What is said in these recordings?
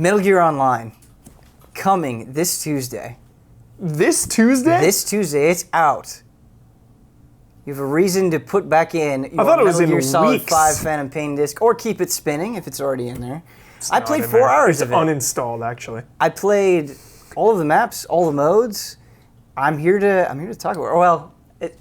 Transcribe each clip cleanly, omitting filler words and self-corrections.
Metal Gear Online, coming this Tuesday. This Tuesday? This Tuesday, it's out. You have a reason to put back in your Metal Gear Solid weeks. 5 Phantom Pain disc, or keep it spinning if it's already in there. I played 4 hours of it. It's uninstalled, actually. I played all of the maps, all the modes. I'm here to talk about it. Well,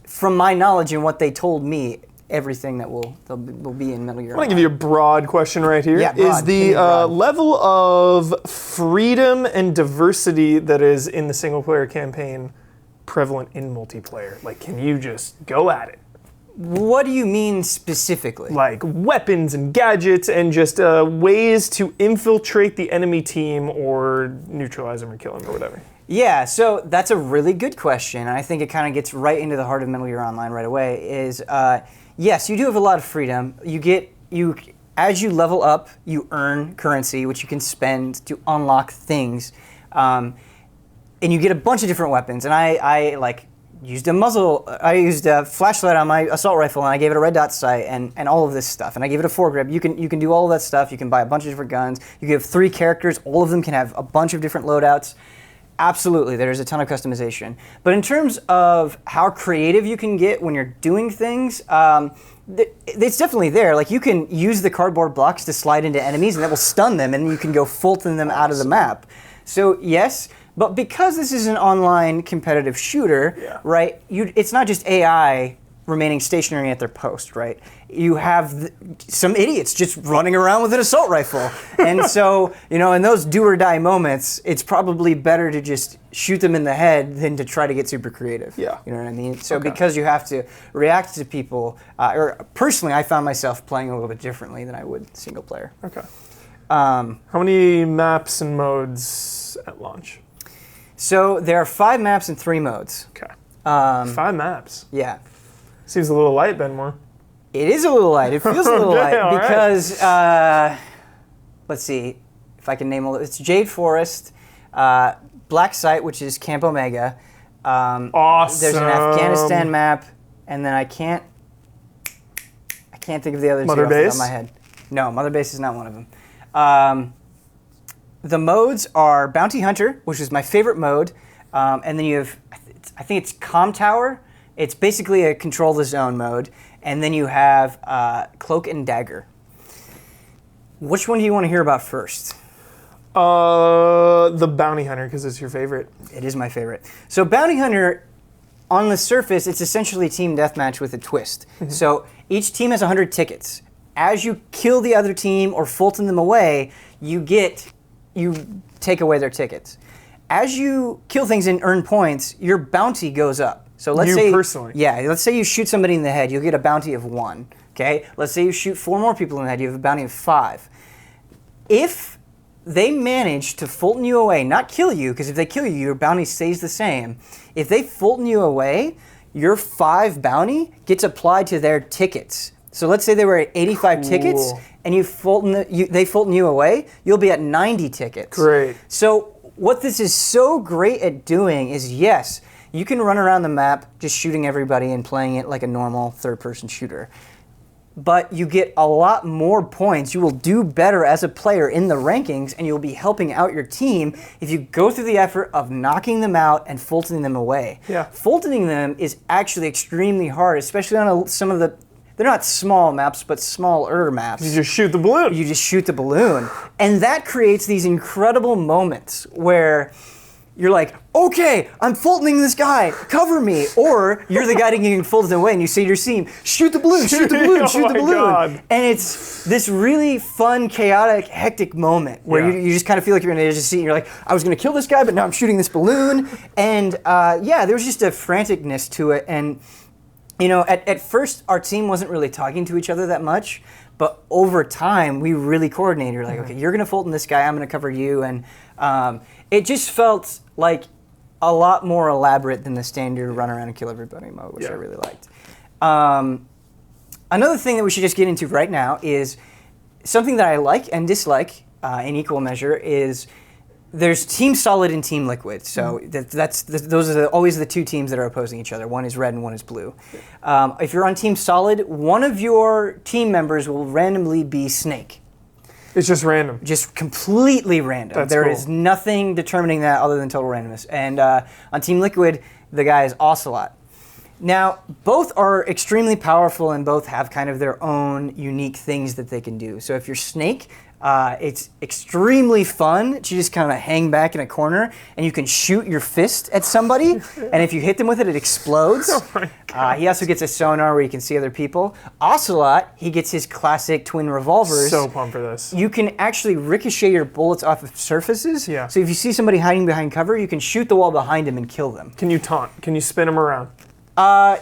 from my knowledge and what they told me, everything that will be in Metal Gear. I want to give you a broad question right here. Yeah, broad. Is the level of freedom and diversity that is in the single-player campaign prevalent in multiplayer? Like, can you just go at it? What do you mean specifically? Like weapons and gadgets and just ways to infiltrate the enemy team or neutralize them or kill them or whatever. Yeah, so that's a really good question, and I think it kind of gets right into the heart of Metal Gear Online right away. Is yes, you do have a lot of freedom. As you level up, you earn currency, which you can spend to unlock things, and you get a bunch of different weapons. And I used a flashlight on my assault rifle, and I gave it a red dot sight, and all of this stuff. And I gave it a foregrip. You can do all of that stuff. You can buy a bunch of different guns. You can have 3 characters. All of them can have a bunch of different loadouts. Absolutely, there's a ton of customization. But in terms of how creative you can get when you're doing things, it's definitely there. Like, you can use the cardboard blocks to slide into enemies, and that will stun them, and you can go Fulton them out of the map. So yes, but because this is an online competitive shooter, right? It's not just AI remaining stationary at their post, right? You have some idiots just running around with an assault rifle. And so, in those do or die moments, it's probably better to just shoot them in the head than to try to get super creative. Yeah. You know what I mean? So because you have to react to people, or personally, I found myself playing a little bit differently than I would single player. Okay. How many maps and modes at launch? So there are 5 maps and 3 modes. Okay. 5 maps. Yeah. Seems a little light, Benmore. It is a little light. It feels a little light because, let's see if I can name all. It's Jade Forest, Black Site, which is Camp Omega. Awesome. There's an Afghanistan map, and then I can't think of the other 2 off the top of my head. No, Mother Base is not one of them. The modes are Bounty Hunter, which is my favorite mode, and then you have, I think it's Comm Tower. It's basically a control the zone mode, and then you have Cloak and Dagger. Which one do you want to hear about first? The Bounty Hunter, because it's your favorite. It is my favorite. So Bounty Hunter, on the surface, it's essentially team deathmatch with a twist. So each team has 100 tickets. As you kill the other team or Fulton them away, you take away their tickets. As you kill things and earn points, your bounty goes up. So let's say personally. Yeah, let's say you shoot somebody in the head, you'll get a bounty of 1. Okay? Let's say you shoot 4 more people in the head, you have a bounty of 5. If they manage to Fulton you away, not kill you, because if they kill you, your bounty stays the same. If they Fulton you away, your 5 bounty gets applied to their tickets. So let's say they were at 85 tickets, and they Fulton you away, you'll be at 90 tickets. Great. So what this is so great at doing is, yes, you can run around the map just shooting everybody and playing it like a normal third-person shooter. But you get a lot more points. You will do better as a player in the rankings, and you'll be helping out your team if you go through the effort of knocking them out and Fultoning them away. Yeah. Fultoning them is actually extremely hard, especially on some of the... They're not small maps, but smaller maps. You just shoot the balloon. You just shoot the balloon. And that creates these incredible moments where you're like, okay, I'm Fultoning this guy, cover me. Or you're the guy getting Fultoned away and you say to your team, shoot the balloon, shoot the balloon, shoot the balloon. God. And it's this really fun, chaotic, hectic moment where you just kind of feel like you're in the edge of the seat and you're like, I was going to kill this guy, but now I'm shooting this balloon. And there was just a franticness to it. And at first, our team wasn't really talking to each other that much, but over time, we really coordinated. We're like, okay, you're going to Fulton this guy, I'm going to cover you, and it just felt like a lot more elaborate than the standard run around and kill everybody mode, which I really liked. Another thing that we should just get into right now is something that I like and dislike in equal measure is there's Team Solid and Team Liquid. So those are always the 2 teams that are opposing each other. One is red and one is blue. If you're on Team Solid, one of your team members will randomly be Snake. It's just random. Just completely random. That's There cool. is nothing determining that other than total randomness. And on Team Liquid, the guy is Ocelot. Now, both are extremely powerful and both have kind of their own unique things that they can do. So if you're Snake, it's extremely fun to just kind of hang back in a corner and you can shoot your fist at somebody. And if you hit them with it, it explodes. Oh my God. He also gets a sonar where you can see other people. Ocelot, he gets his classic twin revolvers. So pumped for this. You can actually ricochet your bullets off of surfaces. Yeah. So if you see somebody hiding behind cover, you can shoot the wall behind him and kill them. Can you taunt? Can you spin them around?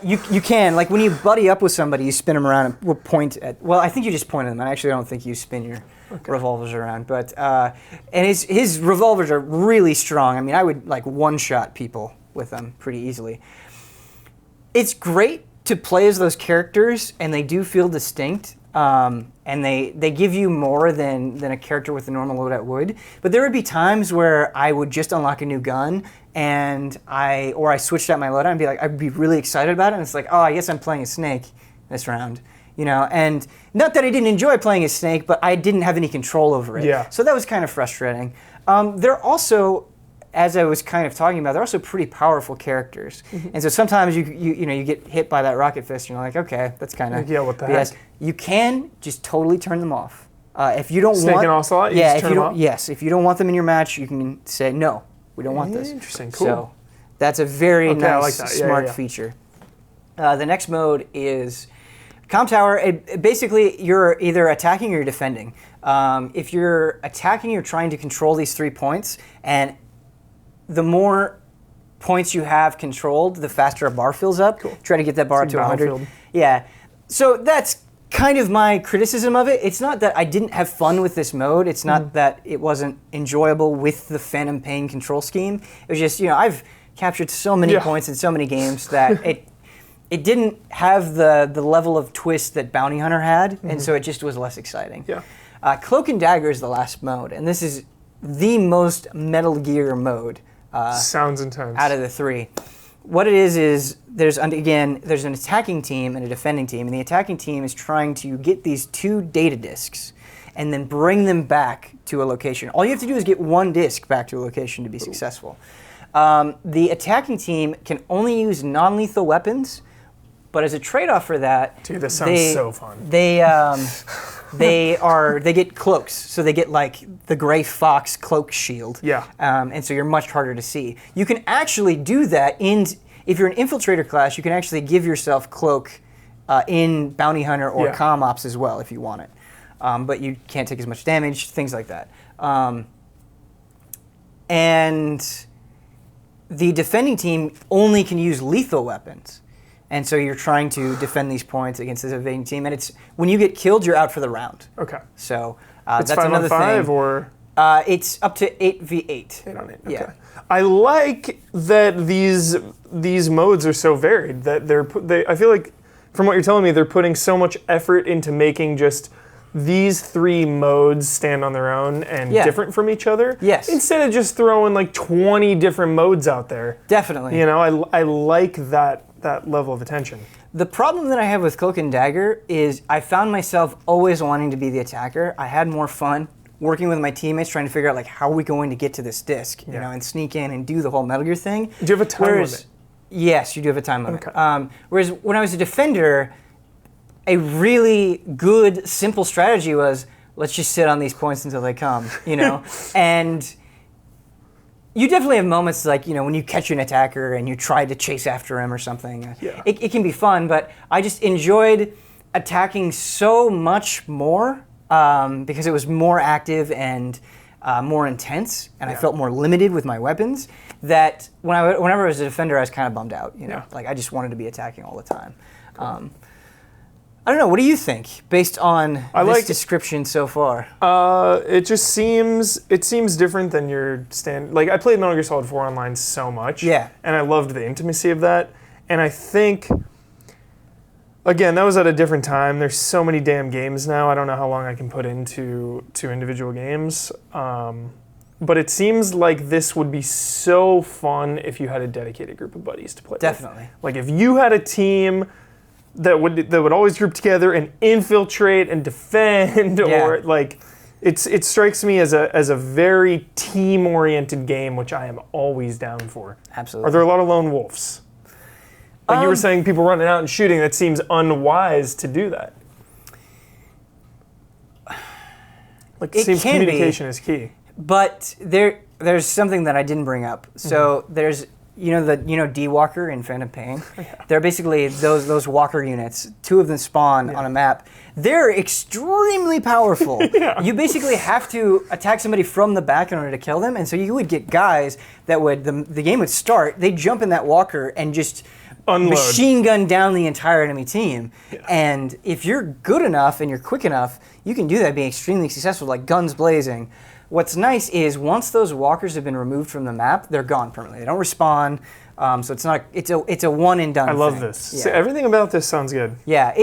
You can. Like when you buddy up with somebody, you spin them around and will point at. Well, I think you just point at them. I actually don't think you spin your revolvers around. But and his revolvers are really strong. I mean, I would like one-shot people with them pretty easily. It's great to play as those characters, and they do feel distinct. And they give you more than a character with a normal loadout would. But there would be times where I would just unlock a new gun and I switched out my loadout and be like, I'd be really excited about it. And it's like, oh, I guess I'm playing a Snake this round. You know, and not that I didn't enjoy playing as Snake, but I didn't have any control over it. Yeah. So that was kind of frustrating. They're also, as I was kind of talking about, they're also pretty powerful characters. And so sometimes you get hit by that rocket fist and you're like, okay, that's kind of Yeah, what the BS. heck? You can just totally turn them off. If you don't Snake want and Ocelot, you yeah, just if turn you them don't off? yes, if you don't want them in your match, you can say no, we don't want this. Interesting, cool. So that's a very Okay, I nice, like that. Yeah, smart yeah. feature. The next mode is Comm Tower. Basically, you're either attacking or you're defending. If you're attacking, you're trying to control these 3 points, and the more points you have controlled, the faster a bar fills up. Cool. Try to get that bar It's up to like 100. Battlefield. Yeah. So that's kind of my criticism of it. It's not that I didn't have fun with this mode. It's not that it wasn't enjoyable with the Phantom Pain control scheme. It was just, I've captured so many Yeah. points in so many games that it didn't have the level of twist that Bounty Hunter had, and so it just was less exciting. Yeah. Cloak and Dagger is the last mode, and this is the most Metal Gear mode Sounds intense. out of the three. What it is there's an attacking team and a defending team, and the attacking team is trying to get these 2 data discs and then bring them back to a location. All you have to do is get 1 disc back to a location to be successful. The attacking team can only use non-lethal weapons, but as a trade-off for that, Dude, this sounds so fun. They get cloaks, so they get like the Gray Fox cloak shield. Yeah. And so you're much harder to see. You can actually do that if you're an Infiltrator class, you can actually give yourself cloak in Bounty Hunter or Yeah. Comm Ops as well if you want it. But you can't take as much damage, things like that. And the defending team only can use lethal weapons. And so you're trying to defend these points against this evading team, and it's when you get killed, you're out for the round. Okay. So It's that's 5 another on 5 thing. or It's up to 8v8. 8 on 8. Okay. Yeah. I like that these modes are so varied. That I feel like from what you're telling me, they're putting so much effort into making just these 3 modes stand on their own and Yeah. different from each other. Yes. Instead of just throwing like 20 different modes out there. Definitely. I like that level of attention. The problem that I have with Cloak and Dagger is I found myself always wanting to be the attacker. I had more fun working with my teammates trying to figure out like how are we going to get to this disc, and sneak in and do the whole Metal Gear thing. Do you have a time limit? Yes, you do have a time limit. Okay. Whereas when I was a defender, a really good, simple strategy was let's just sit on these points until they come, and you definitely have moments like, when you catch an attacker and you try to chase after him or something. Yeah. It can be fun, but I just enjoyed attacking so much more because it was more active and more intense, and I felt more limited with my weapons, that whenever I was a defender, I was kind of bummed out. Like I just wanted to be attacking all the time. I don't know. What do you think, based on this description so far? It just seems different than your standard. Like I played Metal Gear Solid 4 online so much, Yeah. and I loved the intimacy of that. And I think, again, that was at a different time. There's so many damn games now. I don't know how long I can put into individual games. But it seems like this would be so fun if you had a dedicated group of buddies to play with. Definitely. Like if you had a team that would always group together and infiltrate and defend, Yeah. or like It strikes me as a very team-oriented game, which I am always down for. Absolutely. Are there a lot of lone wolves? Like you were saying, people running out and shooting, that seems unwise to do that. Like, it seems communication is key. But there's something that I didn't bring up. So there's, D-Walker in Phantom Pain? Yeah. They're basically those walker units. 2 of them spawn on a map. They're extremely powerful. Yeah. You basically have to attack somebody from the back in order to kill them. And so you would get guys that would, the game would start, they'd jump in that walker and just unload. Machine gun down the entire enemy team. Yeah. And if you're good enough and you're quick enough, you can do that being extremely successful, like guns blazing. What's nice is once those walkers have been removed from the map, they're gone permanently. They don't respawn, so it's a one and done. I love thing. this. Yeah. See, everything about this sounds good. Yeah,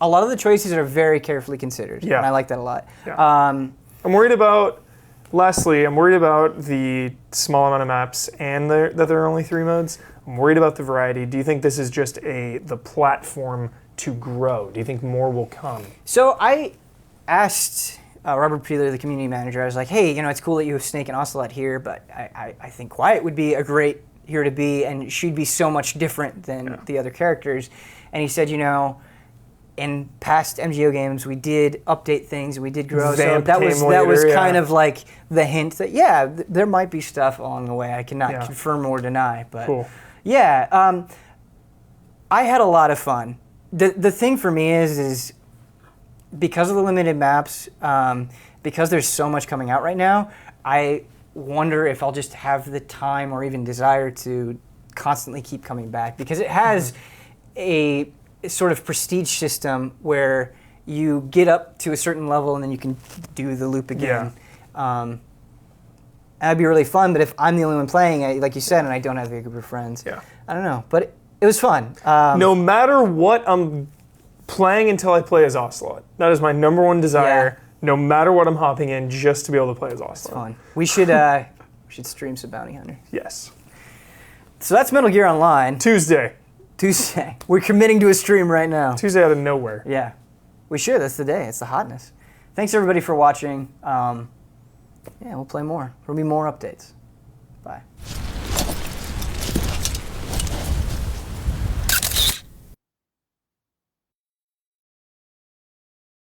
a lot of the choices are very carefully considered, and I like that a lot. Yeah. I'm worried about. Lastly, I'm worried about the small amount of maps and that there are only 3 modes. I'm worried about the variety. Do you think this is just the platform to grow? Do you think more will come? So I asked Robert Peeler, the community manager, I was like, hey, it's cool that you have Snake and Ocelot here, but I think Quiet would be a great hero to be, and she'd be so much different than the other characters. And he said, in past MGO games, we did update things, we did grow. Vamp so that was kind of like the hint that, there might be stuff along the way. I cannot confirm or deny, but cool. Yeah, I had a lot of fun. The thing for me is because of the limited maps, because there's so much coming out right now, I wonder if I'll just have the time or even desire to constantly keep coming back, because it has a sort of prestige system where you get up to a certain level and then you can do the loop again. Yeah. That'd be really fun, but if I'm the only one playing, like you said, and I don't have a group of friends, I don't know. But it was fun. No matter what I'm playing until I play as Ocelot. That is my number one desire, no matter what I'm hopping in, just to be able to play as Ocelot. It's fun. We should stream some Bounty Hunter. Yes. So that's Metal Gear Online. Tuesday. We're committing to a stream right now. Tuesday out of nowhere. Yeah. We should. That's the day. It's the hotness. Thanks, everybody, for watching. We'll play more. There'll be more updates. Bye.